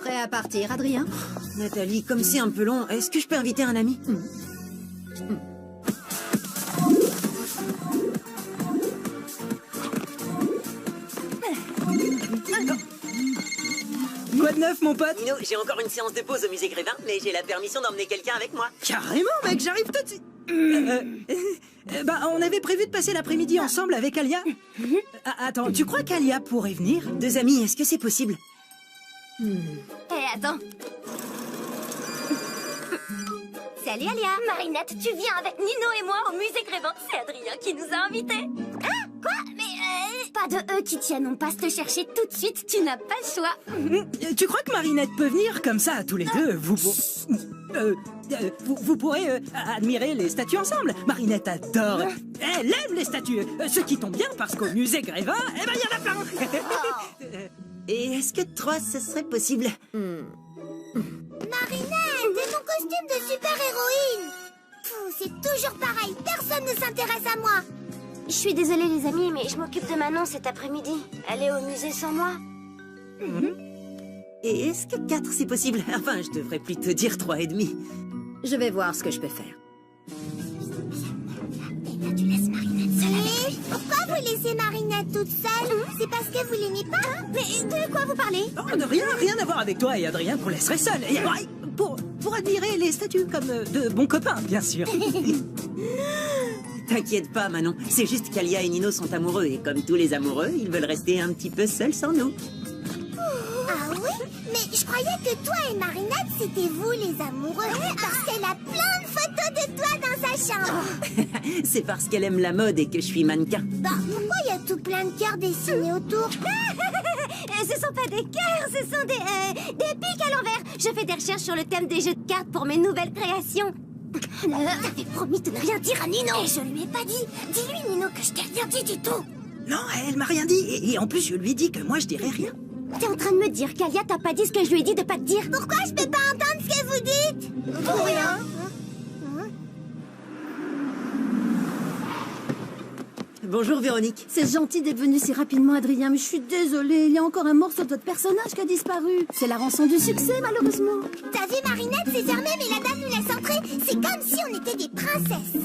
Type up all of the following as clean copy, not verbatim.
Prêt à partir, Adrien? Nathalie, comme c'est un peu long, est-ce que je peux inviter un ami? Quoi de neuf, mon pote? Nino, j'ai encore une séance de pause au musée Grévin, mais j'ai la permission d'emmener quelqu'un avec moi. Carrément, mec, j'arrive tout de suite. On avait prévu de passer l'après-midi ensemble avec Alia. Attends, tu crois qu'Alia pourrait venir? Deux amis, est-ce que c'est possible? attends. Salut Alia. Marinette, tu viens avec Nino et moi au musée Grévin. C'est Adrien qui nous a invités. Ah, quoi? Mais pas de eux qui tiennent, on passe te chercher tout de suite, tu n'as pas le choix. Tu crois que Marinette peut venir comme ça, tous les deux? Vous pourrez admirer les statues ensemble. Marinette adore. Elle aime les statues. Ce qui tombe bien parce qu'au musée Grévin, il y en a plein. Et est-ce que trois, ce serait possible? Marinette, et ton costume de super-héroïne? C'est toujours pareil, personne ne s'intéresse à moi. Je suis désolée les amis, mais je m'occupe de Manon cet après-midi. Elle est au musée sans moi. Et est-ce que 4 c'est possible? Enfin, je devrais plutôt dire 3 et demi. Je vais voir ce que je peux faire. Tu laisses Marinette seule avec lui. Pourquoi vous laissez Marinette toute seule? C'est parce que vous l'aimez pas? Mais de quoi vous parlez? Oh, rien à voir avec toi et Adrien qu'on laisserait seul. Et, pour admirer les statues comme de bons copains, bien sûr. T'inquiète pas, Manon. C'est juste qu'Alia et Nino sont amoureux. Et comme tous les amoureux, ils veulent rester un petit peu seuls sans nous. Ah oui? Mais je croyais que toi et Marinette, c'était vous les amoureux. Parce qu'elle a plein de photos de toi dans sa chambre. C'est parce qu'elle aime la mode et que je suis mannequin. Bah, pourquoi il y a tout plein de cœurs dessinés autour? Ce sont pas des cœurs, ce sont des pics à l'envers. Je fais des recherches sur le thème des jeux de cartes pour mes nouvelles créations. T'avais promis de ne rien dire à Nino. Et je lui ai pas dit. Dis-lui, Nino, que je t'ai rien dit du tout. Non, elle m'a rien dit. Et en plus, je lui ai dit que moi, je dirais rien. T'es en train de me dire qu'Alia t'a pas dit ce que je lui ai dit de pas te dire? Pourquoi je peux pas entendre ce que vous dites? Pour rien. Bonjour, Véronique. C'est gentil d'être venu si rapidement, Adrien, mais je suis désolée. Il y a encore un morceau de votre personnage qui a disparu. C'est la rançon du succès, malheureusement. T'as vu Marinette, c'est fermé, mais la dame nous laisse entrer. C'est comme si on était des princesses.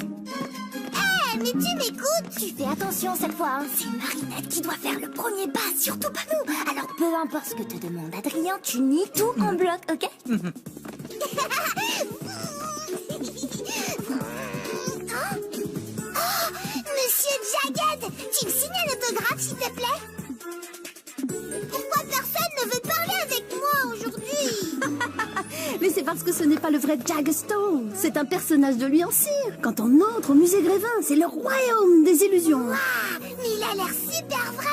Mais tu m'écoutes? Tu fais attention cette fois, hein. C'est Marinette qui doit faire le premier pas, surtout pas nous. Alors peu importe ce que te demande Adrien, tu nies tout en bloc, ok? Monsieur Jagged, tu me signes un autographe s'il te plaît? Pourquoi personne ne veut parler avec moi aujourd'hui? Mais c'est parce que ce n'est pas le vrai Jaggerstone. C'est un personnage de lui en cire. Quand on entre au musée Grévin, c'est le royaume des illusions. Waouh, mais il a l'air super vrai.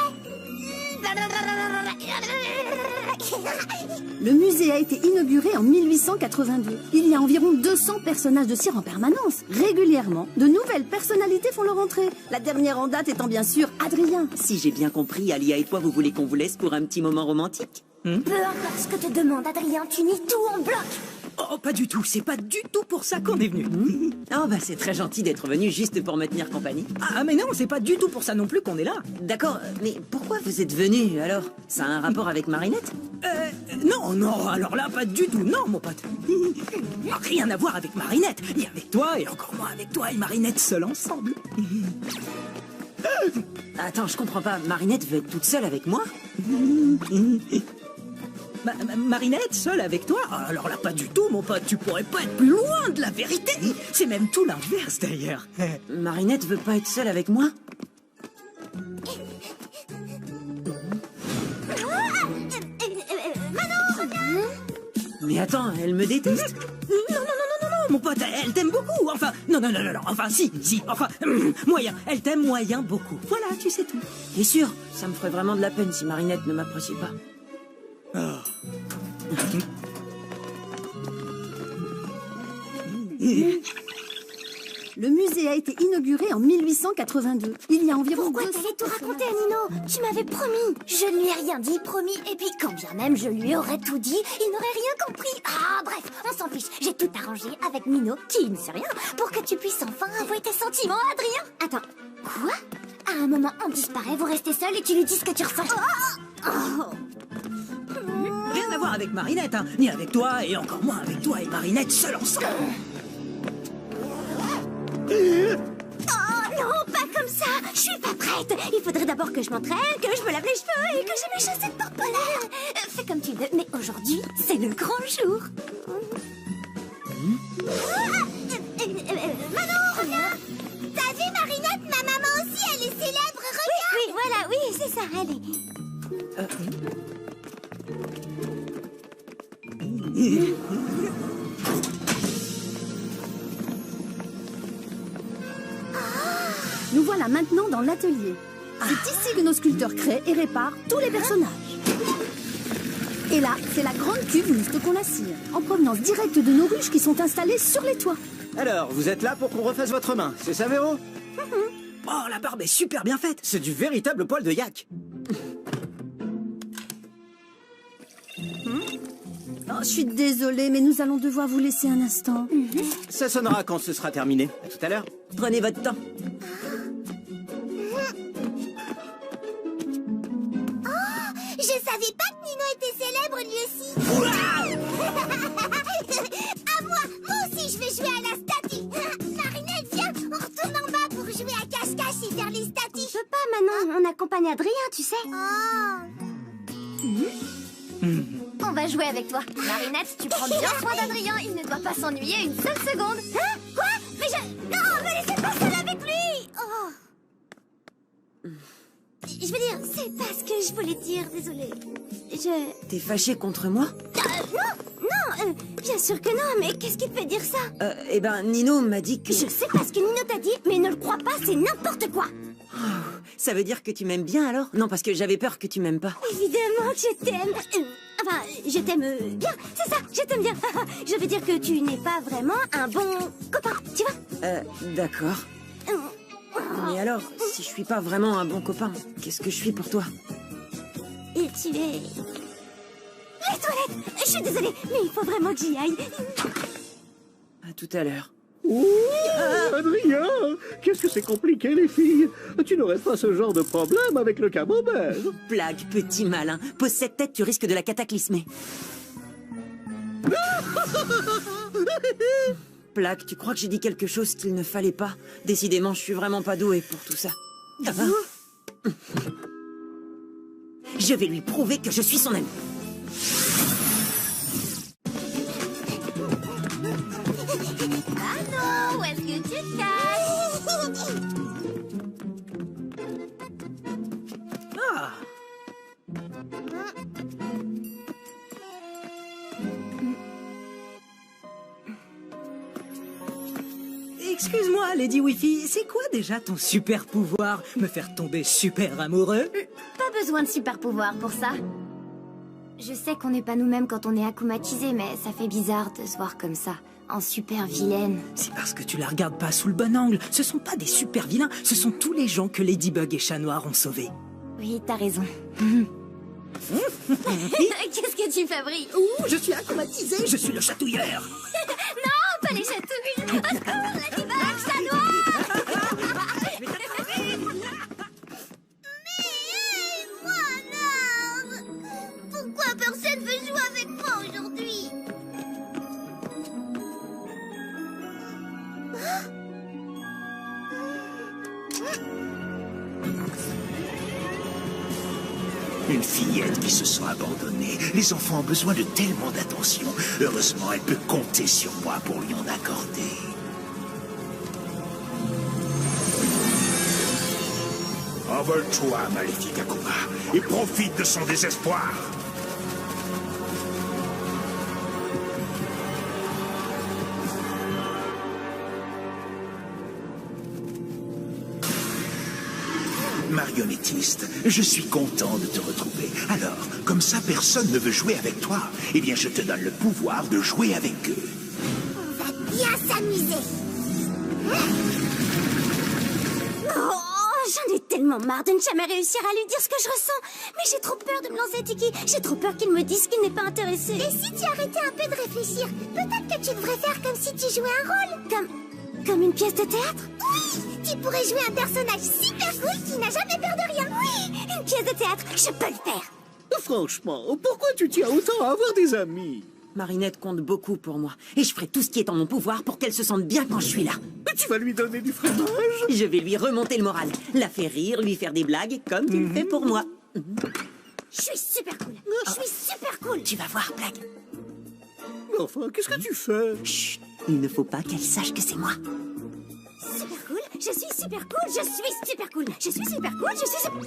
Le musée a été inauguré en 1882. Il y a environ 200 personnages de cire en permanence. Régulièrement, de nouvelles personnalités font leur entrée. La dernière en date étant bien sûr Adrien. Si j'ai bien compris, Alia et toi, vous voulez qu'on vous laisse pour un petit moment romantique? Peu importe ce que te demande Adrien, tu nies tout en bloc. Oh, pas du tout. C'est pas du tout pour ça qu'on est venu. Oh, bah c'est très gentil d'être venu juste pour me tenir compagnie. Ah, mais non, c'est pas du tout pour ça non plus qu'on est là. D'accord, mais pourquoi vous êtes venu alors? Ça a un rapport avec Marinette? Non, alors là, pas du tout. Non, mon pote. Rien à voir avec Marinette. Ni avec toi, et encore moins avec toi et Marinette seuls ensemble. Attends, je comprends pas. Marinette veut être toute seule avec moi? Marinette, seule avec toi? Alors là, pas du tout, mon pote. Tu pourrais pas être plus loin de la vérité. C'est même tout l'inverse, d'ailleurs. Marinette veut pas être seule avec moi? Mais attends, elle me déteste. Non, mon pote, elle t'aime beaucoup. Enfin, non. Enfin, si. Enfin, moyen. Elle t'aime moyen beaucoup. Voilà, tu sais tout. T'es sûr? Ça me ferait vraiment de la peine si Marinette ne m'apprécie pas. Le musée a été inauguré en 1882. Il y a environ... Pourquoi t'allais tout raconter à Nino? Tu m'avais promis. Je ne lui ai rien dit, promis. Et puis quand bien même je lui aurais tout dit, il n'aurait rien compris. Ah bref, on s'en fiche. J'ai tout arrangé avec Nino, qui ne sait rien, pour que tu puisses enfin avouer tes sentiments, Adrien. Attends, quoi? À un moment, on disparaît, vous restez seul et tu lui dis ce que tu ressens. Rien à voir avec Marinette, hein. Ni avec toi, et encore moins avec toi et Marinette seuls ensemble. Oh non, pas comme ça. Je suis pas prête. Il faudrait d'abord que je m'entraîne, que je me lave les cheveux et que j'ai mes chaussettes pour polaire. Fais comme tu veux, mais aujourd'hui, c'est le grand jour. Manon, regarde. T'as vu Marinette? Ma maman aussi, elle est célèbre. Regarde. Oui, voilà, oui, c'est ça, allez. Nous voilà maintenant dans l'atelier. C'est ici que nos sculpteurs créent et réparent tous les personnages. Et là, c'est la grande cuve mixte qu'on la cire, en provenance directe de nos ruches qui sont installées sur les toits. Alors, vous êtes là pour qu'on refasse votre main, c'est ça, Véro? Oh, la barbe est super bien faite. C'est du véritable poil de yak. Oh, je suis désolée, mais nous allons devoir vous laisser un instant. Ça sonnera quand ce sera terminé. À tout à l'heure. Prenez votre temps. Je savais pas que Nino était célèbre lui aussi. À moi aussi je vais jouer à la statue. Marinette, viens, on retourne en bas pour jouer à cache-cache et faire les statues. Je peux pas maintenant, on accompagne Adrien, tu sais. On va jouer avec toi. Marinette, tu prends bien soin d'Adrien, il ne doit pas s'ennuyer une seule seconde. Hein? Quoi? Mais non, me laissez pas seule avec lui. Oh. Je veux dire, c'est pas ce que je voulais dire, désolée. T'es fâché contre moi? Non, bien sûr que non, mais qu'est-ce qui te fait dire ça? Eh ben, Nino m'a dit que... Je sais pas ce que Nino t'a dit, mais ne le crois pas, c'est n'importe quoi. Ça veut dire que tu m'aimes bien alors? Non, parce que j'avais peur que tu m'aimes pas. Évidemment que je t'aime. Enfin, je t'aime bien, c'est ça, je t'aime bien. Je veux dire que tu n'es pas vraiment un bon copain, tu vois? D'accord. Mais alors, si je suis pas vraiment un bon copain, qu'est-ce que je suis pour toi? Et tu es... Les toilettes! Je suis désolée, mais il faut vraiment que j'y aille. À tout à l'heure. Adrien, qu'est-ce que c'est compliqué, les filles? Tu n'aurais pas ce genre de problème avec le camembert? Blague, petit malin. Pose cette tête, tu risques de la cataclysmer. Plaque, tu crois que j'ai dit quelque chose qu'il ne fallait pas? Décidément, je suis vraiment pas douée pour tout ça. Je vais lui prouver que je suis son ami. Manon, où est-ce que tu te caches? Ah. Excuse-moi, Lady Wifi, c'est quoi déjà ton super pouvoir? Me faire tomber super amoureux? Pas besoin de super pouvoir pour ça. Je sais qu'on n'est pas nous-mêmes quand on est akumatisé, mais ça fait bizarre de se voir comme ça, en super vilaine. C'est parce que tu la regardes pas sous le bon angle. Ce sont pas des super vilains, ce sont tous les gens que Ladybug et Chat Noir ont sauvés. Oui, t'as raison. Qu'est-ce que tu fabriques? Ouh, je suis akumatisé, je suis le chatouilleur. Non, pas les chatouilles. Au secours, Ladybug, Chat Noir. Pourquoi personne veut jouer avec moi aujourd'hui? Une fillette qui se sent abandonnée. Les enfants ont besoin de tellement d'attention. Heureusement, elle peut compter sur moi pour lui en accorder. Envole-toi, maléfique Akuma, et profite de son désespoir. Marionnettiste, je suis content de te retrouver. Alors, comme ça personne ne veut jouer avec toi, eh bien je te donne le pouvoir de jouer avec eux. On va bien s'amuser. Oh, j'en ai tellement marre de ne jamais réussir à lui dire ce que je ressens. Mais j'ai trop peur de me lancer, Tiki. J'ai trop peur qu'il me dise qu'il n'est pas intéressé. Et si tu arrêtais un peu de réfléchir? Peut-être que tu devrais faire comme si tu jouais un rôle. Comme une pièce de théâtre? Oui, Tu pourrais jouer un personnage super cool qui n'a jamais peur de rien. Oui, une pièce de théâtre, je peux le faire. Franchement, pourquoi tu tiens autant à avoir des amis? Marinette compte beaucoup pour moi. Et je ferai tout ce qui est en mon pouvoir pour qu'elle se sente bien quand je suis là. Tu vas lui donner du fromage? Je vais lui remonter le moral. La faire rire, lui faire des blagues, comme tu le fais pour moi. Je suis super cool. Je suis super cool. Tu vas voir, Blague. Enfin, qu'est-ce que tu fais? Chut, il ne faut pas qu'elle sache que c'est moi. Super cool. Je suis super cool. Je suis super cool. Je suis super cool. Je suis super...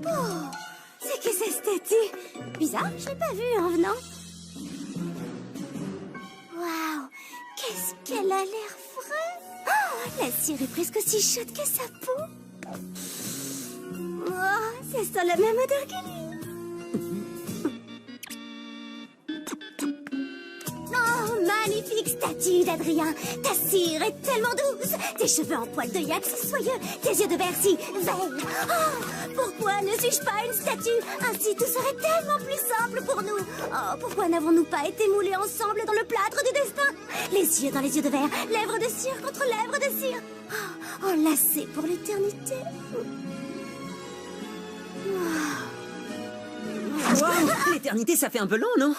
Oh, c'est que cette statue? Bizarre, je l'ai pas vue en venant. Waouh, qu'est-ce qu'elle a l'air vraie. Oh, la cire est presque aussi chaude que sa peau. Oh, ça sent la même odeur que lui. Oh, magnifique statue d'Adrien. Ta cire est tellement douce. Tes cheveux en poil de yak si soyeux. Tes yeux de verre si verts. Oh, pourquoi ne suis-je pas une statue? Ainsi tout serait tellement plus simple pour nous. Oh, pourquoi n'avons-nous pas été moulés ensemble dans le plâtre du destin? Les yeux dans les yeux de verre, lèvres de cire contre lèvres de cire. Oh, enlacés pour l'éternité. Wow, l'éternité, ça fait un peu long, non?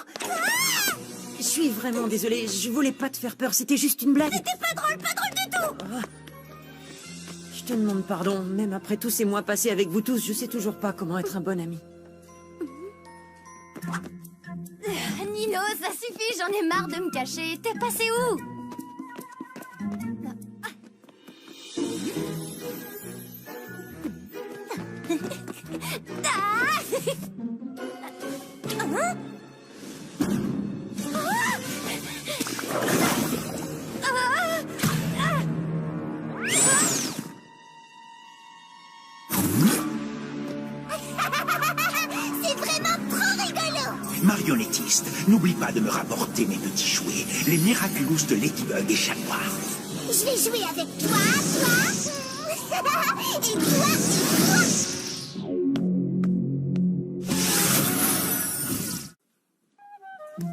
Je suis vraiment désolée, je voulais pas te faire peur, c'était juste une blague. C'était pas drôle du tout. Je te demande pardon, même après tous ces mois passés avec vous tous, je sais toujours pas comment être un bon ami. Nino, ça suffit, j'en ai marre de me cacher. T'es passé où? C'est vraiment trop rigolo. Marionnettiste, n'oublie pas de me rapporter mes petits jouets, les Miraculous de Ladybug et Chat Noir. Je vais jouer avec toi et toi.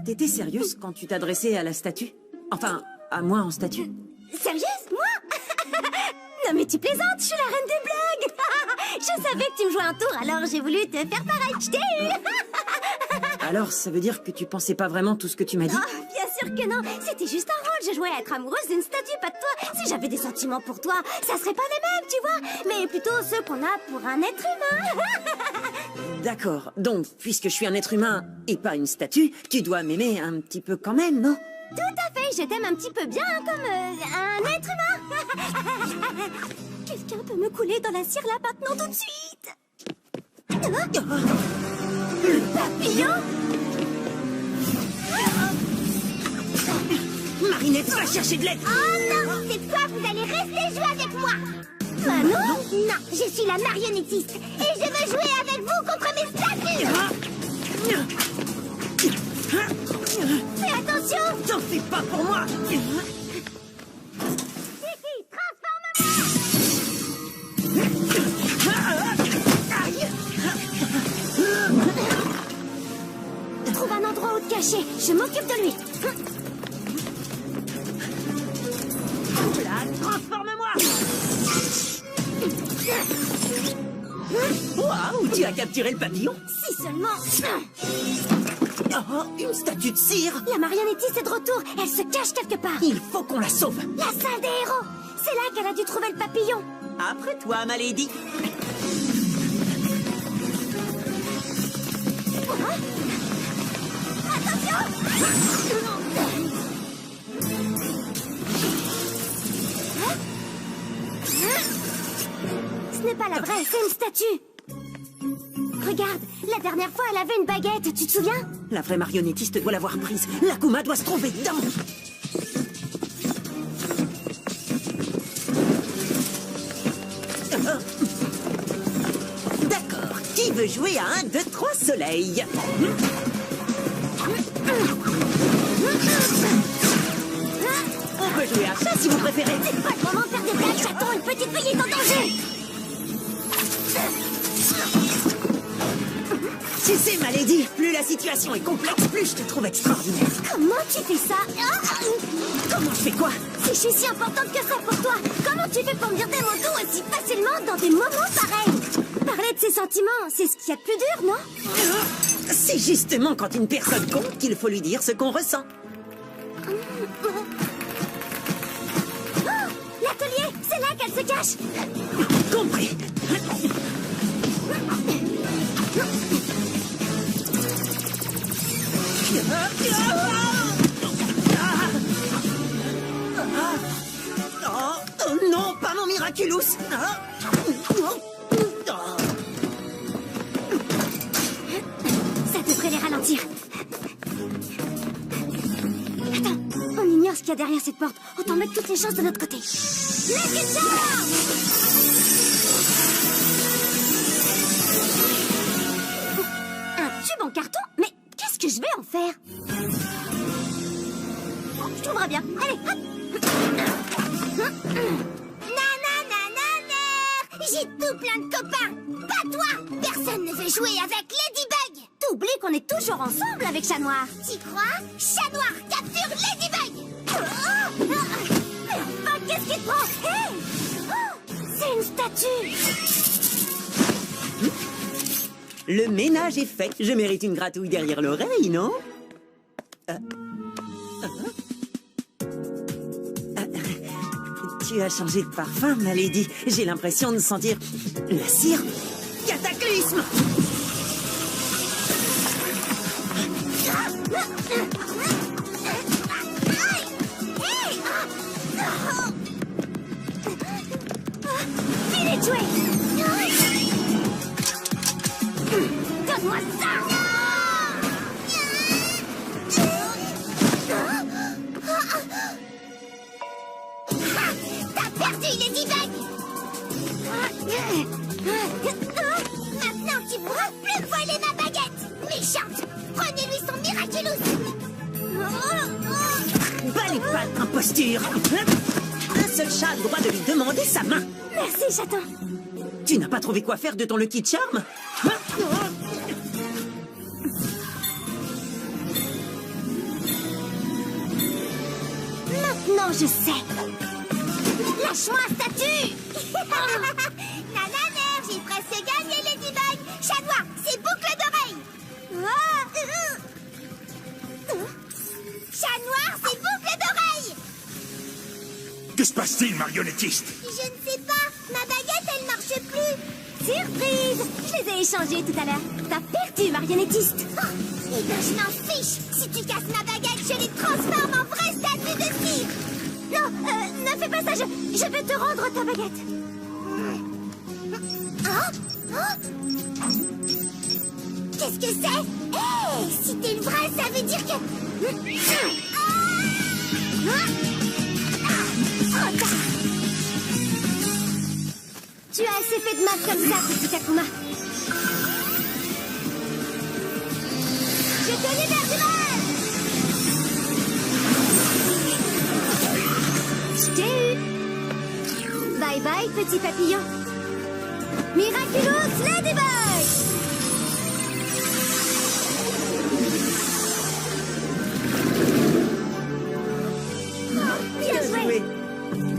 T'étais sérieuse quand tu t'adressais à la statue? Enfin, à moi en statue? Sérieuse, moi? Non mais tu plaisantes, je suis la reine des blagues. Je savais que tu me jouais un tour, alors j'ai voulu te faire pareil. Je t'ai eu. Alors, ça veut dire que tu pensais pas vraiment tout ce que tu m'as dit? Oh, bien sûr que non. C'était juste un rôle. Je jouais à être amoureuse d'une statue, pas de toi. Si j'avais des sentiments pour toi, ça serait pas les mêmes, tu vois. Mais plutôt ceux qu'on a pour un être humain. D'accord, donc, puisque je suis un être humain et pas une statue, tu dois m'aimer un petit peu quand même, non? Tout à fait, je t'aime un petit peu bien comme un être humain. Quelqu'un peut me couler dans la cire là maintenant tout de suite. Le papillon? Marinette, va chercher de l'aide! Oh non, cette fois vous allez rester jouer avec moi. Ah non? Non, je suis la marionnettiste et je veux jouer avec vous contre mes statues. Fais attention. T'en fais pas pour moi! Trouve un endroit où te cacher. Je m'occupe de lui. Là, transforme-moi! Waouh, tu as capturé le papillon? Si seulement. Oh, une statue de cire! La marionnettiste est de retour. Elle se cache quelque part. Il faut qu'on la sauve! La salle des héros. C'est là qu'elle a dû trouver le papillon. Après toi, ma lady! Ce n'est pas la vraie, c'est une statue. Regarde, la dernière fois, elle avait une baguette, tu te souviens? La vraie marionnettiste doit l'avoir prise. L'Akuma doit se trouver dedans. D'accord. Qui veut jouer à 1, 2, 3 soleils? On peut jouer à ça si vous préférez. C'est pas le moment de faire des blagues, chaton, une petite fille est en danger. Tu sais, ma lady, plus la la situation est complexe, plus je te trouve extraordinaire. Comment tu fais ça? Comment je fais quoi? Si je suis si importante que ça pour toi, comment tu fais pour me dire des mots doux aussi facilement dans des moments pareils? Parler de ses sentiments, c'est ce qu'il y a de plus dur, non? C'est justement quand une personne compte qu'il faut lui dire ce qu'on ressent. L'atelier, c'est là qu'elle se cache. Compris. Oh non, pas mon Miraculous. Ça devrait les ralentir. Attends, on ignore ce qu'il y a derrière cette porte. Autant mettre toutes les chances de notre côté. Let's get down! Un tube en carton? Mais qu'est-ce que je vais en faire? Je trouverai bien. Allez, hop! J'ai tout plein de copains. Pas toi. Personne ne veut jouer avec Ladybug. T'oublies qu'on est toujours ensemble avec Chat Noir. T'y crois? Chat Noir, capture Ladybug. Mais enfin, qu'est-ce qui te prend? Hey! C'est une statue. Le ménage est fait. Je mérite une gratouille derrière l'oreille, non? Tu as changé de parfum, ma lady. J'ai l'impression de sentir la cire. Cataclysme! Finis de jouer. Donne-moi ça. T'as perdu Ladybug. Maintenant tu pourras plus voler ma baguette. Méchante. Prenez-lui son Miraculous. Bas les pattes, imposture! Un seul chat a le droit de lui demander sa main. Merci, chaton. Tu n'as pas trouvé quoi faire de ton Lucky Charm? Maintenant, je sais. Lâche-moi, statue. Nananer, j'ai presque gagné Ladybug. Chat Noir, c'est boucle d'oreille. Chat Noir, c'est boucle d'oreille. Que se passe-t-il, marionnettiste? Je ne sais pas. Ma baguette, elle marche plus. Surprise. Je les ai échangées tout à l'heure. T'as perdu, marionnettiste. Eh ben, je m'en fiche. Si tu casses ma baguette, je les transforme en vraie statue de cire. Non, ne fais pas ça. Je vais te rendre ta baguette. Qu'est-ce que c'est? Hé, si t'es une vraie, ça veut dire que... Tu as assez fait de mal comme ça, petit Takuma. Je te libère du mal. Je t'ai eu. Bye bye, petit papillon. Miraculous Ladybug. Bien joué.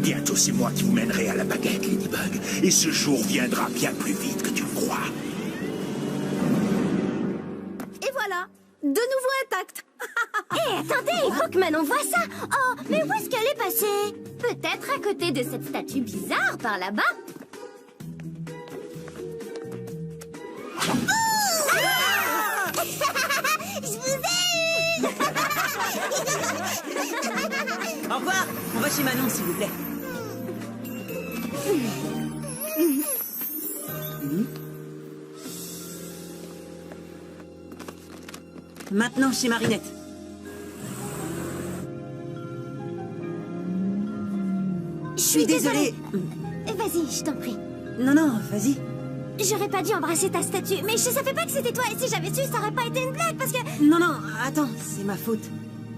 Bientôt, c'est moi qui vous mènerai à la baguette, Ladybug. Et ce jour viendra bien plus vite que tu le crois. Et voilà, de nouveau intact. Hé, attendez, il faut que Manon voie ça. Oh, mais où est-ce qu'elle est passée? Peut-être à côté de cette statue bizarre par là-bas. Je vous ai eu. Au revoir. On va chez Manon, s'il vous plaît. Maintenant, chez Marinette. Je suis désolée. Vas-y, je t'en prie. Non, non, vas-y. J'aurais pas dû embrasser ta statue, mais je savais pas que c'était toi. Et si j'avais su, ça aurait pas été une blague, parce que... Non, non, attends, c'est ma faute.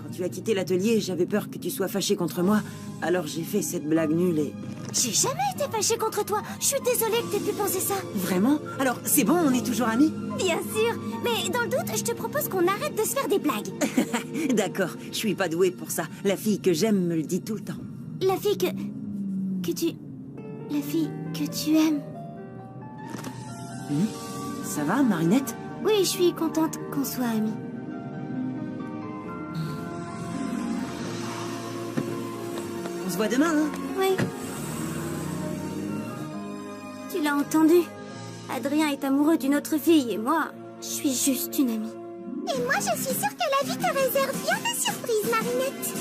Quand tu as quitté l'atelier, j'avais peur que tu sois fâché contre moi. Alors j'ai fait cette blague nulle et J'ai jamais été fâchée contre toi. Je suis désolée que t'aies pu penser ça. Vraiment? Alors, c'est bon, on est toujours amis? Bien sûr. Mais dans le doute, je te propose qu'on arrête de se faire des blagues. D'accord, je suis pas douée pour ça. La fille que j'aime me le dit tout le temps. La fille que tu... La fille que tu aimes. Ça va, Marinette? Oui, je suis contente qu'on soit amis. On se voit demain, hein? Oui. Tu l'as entendu. Adrien est amoureux d'une autre fille et moi, je suis juste une amie. Et moi, je suis sûre que la vie te réserve bien des surprises, Marinette.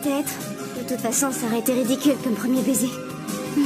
Peut-être. De toute façon, ça aurait été ridicule comme premier baiser.